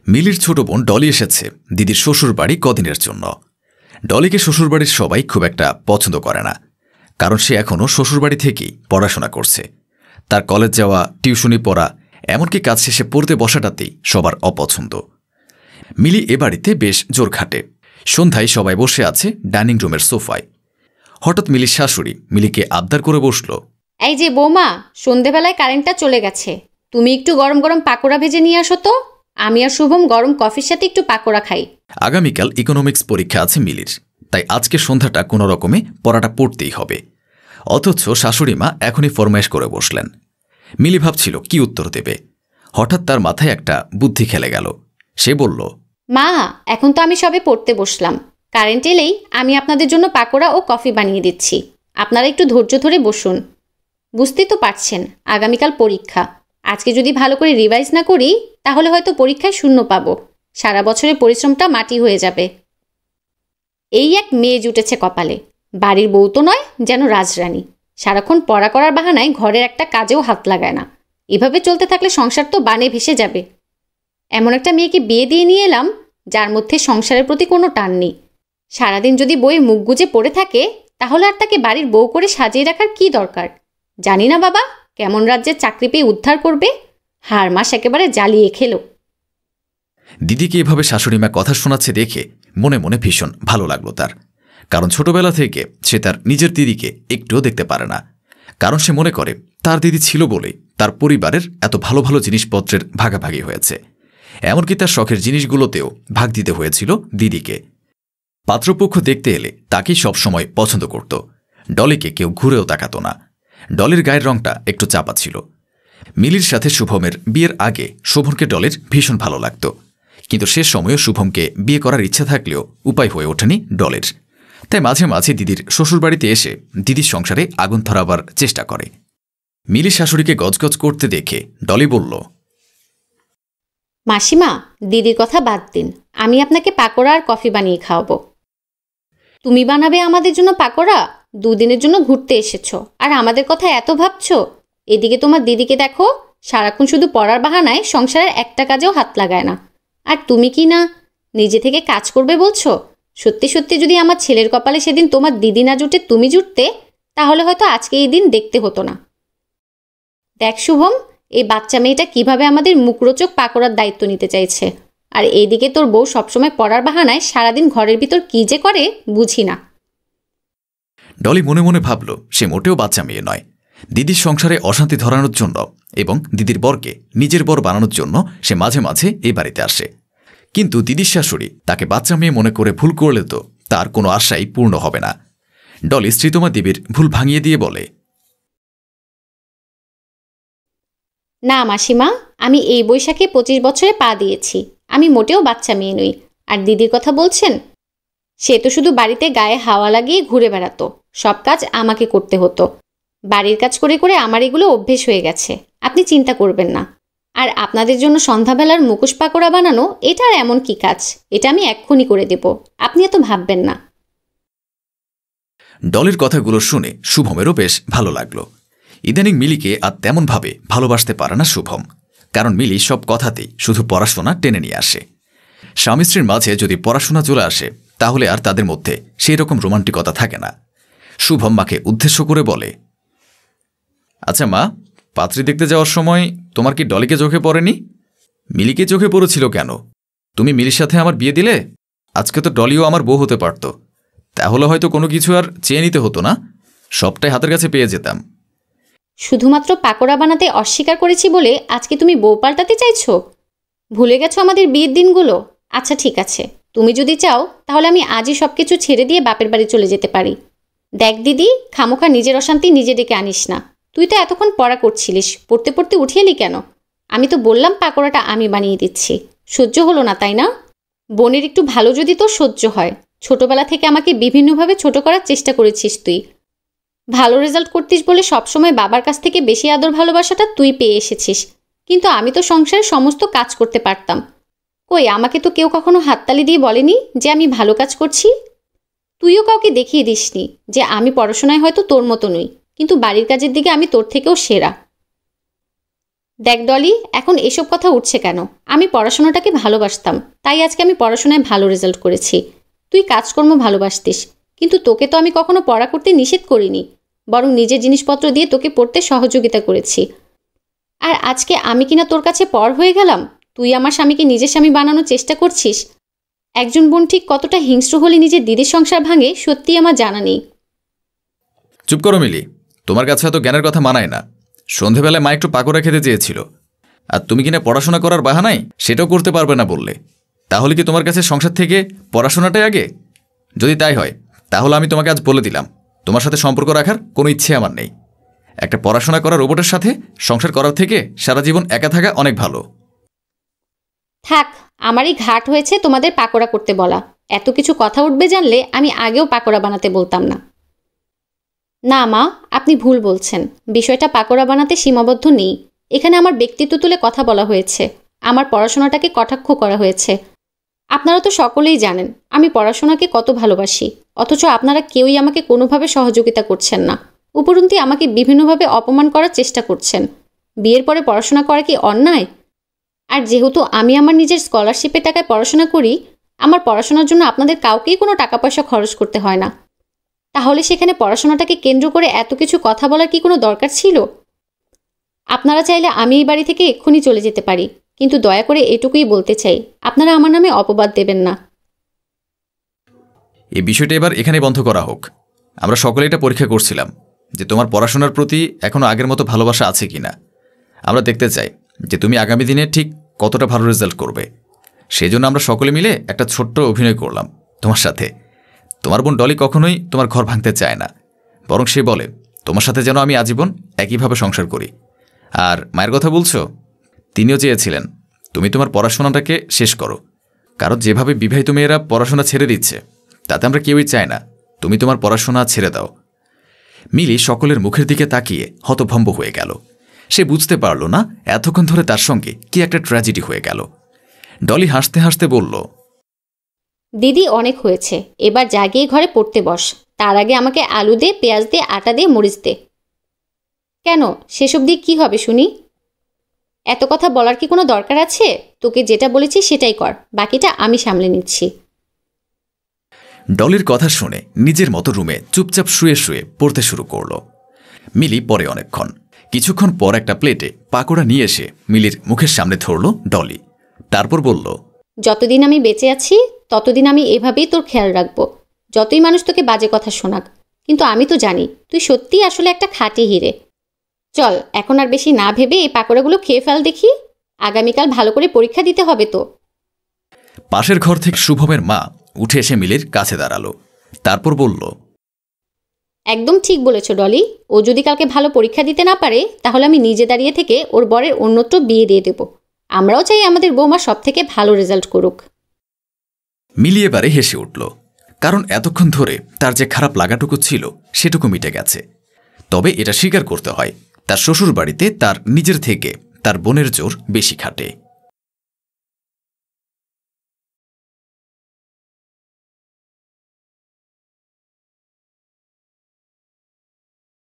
মিলির ছোট বোন ডলি এসেছে দিদির শ্বশুরবাড়ি কদিনের জন্য। ডলিকে শ্বশুরবাড়ির সবাই খুব একটা পছন্দ করে না, কারণ সে এখনও শ্বশুরবাড়ি থেকেই পড়াশোনা করছে। তার কলেজ যাওয়া, টিউশনি পড়া, এমনকি কাজ শেষে পড়তে বসাটাতেই সবার অপছন্দ। মিলি এ বাড়িতে বেশ জোর খাটে। সন্ধ্যায় সবাই বসে আছে ডাইনিং রুমের সোফায়। হঠাৎ মিলির শাশুড়ি মিলিকে আবদার করে বসল, এই যে বৌমা, সন্ধেবেলায় কারেন্টটা চলে গেছে, তুমি একটু গরম গরম পাকোড়া ভেজে নিয়ে আসো তো। আমি আর শুভম গরম কফির সাথে একটু পাকোড়া খাই। আগামীকাল ইকোনমিক্স পরীক্ষা আছে মিলির, তাই আজকে সন্ধ্যাটা কোনো রকমে পড়াটা পড়তেই হবে। অথচ শাশুড়িমা এখনই ফরমাইশ করে বসলেন। মিলি ভাবছিল কি উত্তর দেবে। হঠাৎ তার মাথায় একটা বুদ্ধি খেলে গেল। সে বলল, মা, এখন তো আমি সবে পড়তে বসলাম, কারেন্ট এলেই আমি আপনাদের জন্য পাকোড়া ও কফি বানিয়ে দিচ্ছি। আপনারা একটু ধৈর্য ধরে বসুন। বুঝতেই তো পারছেন আগামীকাল পরীক্ষা। আজকে যদি ভালো করে রিভাইজ না করি তাহলে হয়তো পরীক্ষায় শূন্য পাবো। সারা বছরের পরিশ্রমটা মাটি হয়ে যাবে। এই এক মেয়ে জুটেছে কপালে, বাড়ির বউ তো নয়, যেন রাজরানী। সারাক্ষণ পড়া করার বাহানায় ঘরের একটা কাজেও হাত লাগায় না। এভাবে চলতে থাকলে সংসার তো বানে ভেসে যাবে। এমন একটা মেয়েকে বিয়ে দিয়ে নিয়ে এলাম যার মধ্যে সংসারের প্রতি কোনো টান নেই। সারাদিন যদি বইয়ে মুখ গুজে পড়ে থাকে তাহলে আর তাকে বাড়ির বউ করে সাজিয়ে রাখার কি দরকার। জানি না বাবা কেমন রাজ্যের চাকরি পেয়ে উদ্ধার করবে। হার মাস একেবারে জ্বালিয়ে খেলো। দিদিকে এভাবে শাশুড়িমা কথা শোনাচ্ছে দেখে মনে মনে ভীষণ ভালো লাগলো তার। কারণ ছোটবেলা থেকে সে তার নিজের দিদিকে একটুও দেখতে পারে না। কারণ সে মনে করে তার দিদি ছিল বলেই তার পরিবারের এত ভালো ভালো জিনিসপত্রের ভাগাভাগি হয়েছে। এমনকি তার শখের জিনিসগুলোতেও ভাগ দিতে হয়েছিল দিদিকে। পাত্রপক্ষ দেখতে এলে তাকেই সবসময় পছন্দ করত। ডলিকে কেউ ঘুরেও তাকাত না। ডলির গায়ের রংটা একটু চাপা ছিল। মিলির সাথে শুভমের বিয়ের আগে শোভনকে ডলির ভীষণ ভালো লাগত, কিন্তু সে সময়ও শুভমকে বিয়ে করার ইচ্ছা থাকলেও উপায় হয়ে ওঠেনি ডলির। তাই মাঝে মাঝে দিদির শ্বশুরবাড়িতে এসে দিদির সংসারে আগুন ধরাবার চেষ্টা করে। মিলি শাশুড়িকে গজগজ করতে দেখে ডলি বলল, মাসিমা, দিদির কথা বাদ দিন, আমি আপনাকে পাকোড়া আর কফি বানিয়ে খাওয়াবো। তুমি বানাবে আমাদের জন্য পাকোড়া? দুদিনের জন্য ঘুরতে এসেছো আর আমাদের কথা এত ভাবছো? এদিকে তোমার দিদিকে দেখো, সারাক্ষণ শুধু পড়ার বাহানায় সংসারের একটা কাজেও হাত লাগায় না। আর তুমি কি না নিজে থেকে কাজ করবে বলছো? সত্যি সত্যি যদি আমার ছেলের কপালে সেদিন তোমার দিদি না জুটে তুমি জুটতে, তাহলে হয়তো আজকে এই দিন দেখতে হতো না। দেখ শুভম, এই বাচ্চা মেয়েটা কিভাবে আমাদের মুখরোচক পাকোড়ার দায়িত্ব নিতে চাইছে। আর এইদিকে তোর বউ সবসময় পড়ার বাহানায় সারাদিন ঘরের ভিতর কি যে করে বুঝি না। ডলি মনে মনে ভাবল সে মোটেও বাচ্চা মেয়ে নয়। দিদির সংসারে অশান্তি ধরানোর জন্য এবং দিদির বরকে নিজের বর বানানোর জন্য সে মাঝে মাঝে এই বাড়িতে আসে। কিন্তু দিদির শাশুড়ি তাকে বাচ্চা মেয়ে মনে করে ভুল করলে তো তার কোনো আশাই পূর্ণ হবে না। ডলি শ্রীতমা দেবীর ভুল ভাঙিয়ে দিয়ে বলে, না মাসিমা, আমি এই বৈশাখে 25 বছরে পা দিয়েছি। আমি মোটেও বাচ্চা মেয়ে নই। আর দিদির কথা বলছেন, সে তো শুধু বাড়িতে গায়ে হাওয়া লাগিয়ে ঘুরে বেড়াতো। সব কাজ আমাকে করতে হতো। বাড়ির কাজ করে করে আমার এগুলো অভ্যেস হয়ে গেছে। আপনি চিন্তা করবেন না। আর আপনাদের জন্য সন্ধ্যাবেলার মুখোশ পাকোড়া বানানো, এটা আর এমন কি কাজ, এটা আমি এক্ষুনি করে দেব। আপনি এত ভাববেন না। ডলির কথাগুলো শুনে শুভমেরও বেশ ভালো লাগলো। ইদানিং মিলিকে আর তেমনভাবে ভালোবাসতে পারে না শুভম, কারণ মিলি সব কথাতেই শুধু পড়াশোনা টেনে নিয়ে আসে। স্বামী স্ত্রীর মাঝে যদি পড়াশোনা চলে আসে তাহলে আর তাদের মধ্যে সেই রকম রোমান্টিকতা থাকে না। শুভম মাকে উদ্দেশ্য করে বলে, আচ্ছা মা, পাত্রী দেখতে যাওয়ার সময় তোমার কি ডলিকে চোখে পড়েনি? মিলিকে চোখে পড়েছিল কেন? তুমি মিলির সাথে আমার বিয়ে দিলে, আজকে তো ডলিও আমার বউ হতে পারত। তাহলে হয়তো কোনো কিছু আর চেয়ে নিতে হতো না, সবটাই হাতের কাছে পেয়ে যেতাম। শুধুমাত্র পাকোড়া বানাতে অস্বীকার করেছি বলে আজকে তুমি বউ পাল্টাতে চাইছো? ভুলে গেছো আমাদের বিয়ের দিনগুলো? আচ্ছা ঠিক আছে, তুমি যদি চাও তাহলে আমি আজই সব কিছু ছেড়ে দিয়ে বাপের বাড়ি চলে যেতে পারি। দেখ দিদি, খামোখা নিজের অশান্তি নিজে ডেকে আনিস না। তুই তো এতক্ষণ পড়া করছিলিস, পড়তে পড়তে উঠে এলি কেন? আমি তো বললাম পাকোড়াটা আমি বানিয়ে দিচ্ছি। সহ্য হলো না তাই না? বোনের একটু ভালো যদি তোর সহ্য হয়। ছোটবেলা থেকে আমাকে বিভিন্নভাবে ছোট করার চেষ্টা করেছিস তুই। ভালো রেজাল্ট করতিস বলে সবসময় বাবার কাছ থেকে বেশি আদর ভালোবাসাটা তুই পেয়ে এসেছিস। কিন্তু আমি তো সংসারের সমস্ত কাজ করতে পারতাম। কই, আমাকে তো কেউ কখনো হাততালি দিয়ে বলেনি যে আমি ভালো কাজ করছি। তুইও কাউকে দেখিয়ে দিসনি যে আমি পড়াশোনায় হয়তো তোর মতো নই, কিন্তু বাড়ির কাজের দিকে আমি তোর থেকেও সেরা। দেখ ডলি, এখন এসব কথা উঠছে কেন? আমি পড়াশোনাটাকে ভালোবাসতাম, তাই আজকে আমি পড়াশোনায় ভালো রেজাল্ট করেছি। তুই কাজকর্ম ভালোবাসতিস, কিন্তু তোকে তো আমি কখনো পড়া করতে নিষেধ করিনি, বরং নিজের জিনিসপত্র দিয়ে তোকে পড়তে সহযোগিতা করেছি। আর আজকে আমি কিনা তোর কাছে পর হয়ে গেলাম? তুই আমার স্বামীকে নিজের স্বামী বানানোর চেষ্টা করছিস। একজন বোন ঠিক কতটা হিংস্র হলে নিজের দিদির সংসার ভাঙে সত্যি আমার জানা নেই। চুপ করো মিলি, তোমার কাছে এত জ্ঞানের কথা মানায় না। সন্ধেবেলায় মা একটু পাকোড়া খেতে চেয়েছিল, আর তুমি কিনা পড়াশোনা করার বাহানায় সেটাও করতে পারবে না বললে। তাহলে কি তোমার কাছে সংসার থেকে পড়াশোনাটাই আগে? যদি তাই হয় তাহলে আমি তোমাকে আজ বলে দিলাম, তোমার সাথে সম্পর্ক রাখার কোনো ইচ্ছে আমার নেই। একটা পড়াশোনা করা রোবটের সাথে সংসার করার থেকে সারা জীবন একা থাকা অনেক ভালো। থাক, আমারই ঘাট হয়েছে তোমাদের পাকোড়া করতে বলা। এত কিছু কথা উঠবে জানলে আমি আগেও পাকোড়া বানাতে বলতাম না। না মা, আপনি ভুল বলছেন। বিষয়টা পাকোড়া বানাতে সীমাবদ্ধ নেই। এখানে আমার ব্যক্তিত্ব তুলে কথা বলা হয়েছে, আমার পড়াশোনাটাকে কটাক্ষ করা হয়েছে। আপনারা তো সকলেই জানেন আমি পড়াশোনাকে কত ভালোবাসি, অথচ আপনারা কেউই আমাকে কোনোভাবে সহযোগিতা করছেন না। উপরন্তু আমাকে বিভিন্নভাবে অপমান করার চেষ্টা করছেন। বিয়ের পরে পড়াশোনা করা কি অন্যায়? আর যেহেতু আমি আমার নিজের স্কলারশিপের টাকায় পড়াশোনা করি, আমার পড়াশোনার জন্য আপনাদের কাউকেই কোনো টাকা পয়সা খরচ করতে হয় না। তাহলে সেখানে পড়াশোনাটাকে কেন্দ্র করে এত কিছু কথা বলার কি কোনো দরকার ছিল? আপনারা চাইলে আমি এই বাড়ি থেকে এক্ষুনি চলে যেতে পারি, কিন্তু দয়া করে এটুকুই বলতে চাই, আপনারা আমার নামে অপবাদ দেবেন না। এই বিষয়টা এবার এখানে বন্ধ করা হোক। আমরা সকলে এটা পরীক্ষা করছিলাম যে তোমার পড়াশোনার প্রতি এখনও আগের মতো ভালোবাসা আছে কিনা। আমরা দেখতে চাই যে তুমি আগামী দিনে ঠিক কতটা ভালো রেজাল্ট করবে। সেই জন্য আমরা সকলে মিলে একটা ছোট্ট অভিনয় করলাম তোমার সাথে। তোমার বোন ডলি কখনোই তোমার ঘর ভাঙতে চায় না, বরং সে বলে তোমার সাথে যেন আমি আজীবন একইভাবে সংসার করি। আর মায়ের কথা বলছো, তিনিও চেয়েছিলেন তুমি তোমার পড়াশোনাটাকে শেষ করো, কারণ যেভাবে বিবাহিত মেয়েরা পড়াশোনা ছেড়ে দিচ্ছে তাতে আমরা কেউই চাই না তুমি তোমার পড়াশোনা ছেড়ে দাও। মিলি সকলের মুখের দিকে তাকিয়ে হতভম্ব হয়ে গেল। সে বুঝতে পারল না এতক্ষণ ধরে তার সঙ্গে কি একটা ট্র্যাজেডি হয়ে গেল। ডলি হাসতে হাসতে বলল, দিদি অনেক হয়েছে, এবার জাগিয়ে ঘরে পড়তে বস। তার আগে আমাকে আলু দে, পেঁয়াজ দে, আটা দে, মরিচ দে। কেন, সেসব দিয়ে কী হবে শুনি? এত কথা বলার কি কোনো দরকার আছে? তোকে যেটা বলেছি সেটাই কর, বাকিটা আমি সামলে নিচ্ছি। ডলির কথা শুনে নিজের মতো রুমে চুপচাপ শুয়ে শুয়ে পড়তে শুরু করল। মিলি পরে অনেকক্ষণ, কিছুক্ষণ পর একটা প্লেটে পাকোড়া নিয়ে এসে মিলির মুখের সামনে ধরল ডলি। তারপর বলল, যতদিন আমি বেঁচে আছি ততদিন আমি এভাবেই তোর খেয়াল রাখবো, যতই মানুষ তোকে বাজে কথা শোনাক। কিন্তু আমি তো জানি তুই সত্যিই আসলে একটা খাঁটি হিরে। চল, এখন আর বেশি না ভেবে এই পাকোড়াগুলো খেয়ে ফেল দেখি। আগামীকাল ভালো করে পরীক্ষা দিতে হবে তো। পাশের ঘর থেকে শুভমের মা উঠে এসে মিলির কাছে দাঁড়ালো। তারপর বলল, একদম ঠিক বলেছ ডলি। ও যদি কালকে ভালো পরীক্ষা দিতে না পারে তাহলে আমি নিজে দাঁড়িয়ে থেকে ওর বরের অন্যত্র বিয়ে দিয়ে দেব। আমরাও চাই আমাদের বৌমা সব থেকে ভালো রেজাল্ট করুক। মিলি এবারে হেসে উঠল, কারণ এতক্ষণ ধরে তার যে খারাপ লাগাটুকু ছিল সেটুকু মিটে গেছে। তবে এটা স্বীকার করতে হয়, তার শ্বশুর বাড়িতে তার নিজের থেকে তার বোনের জোর বেশি খাটে।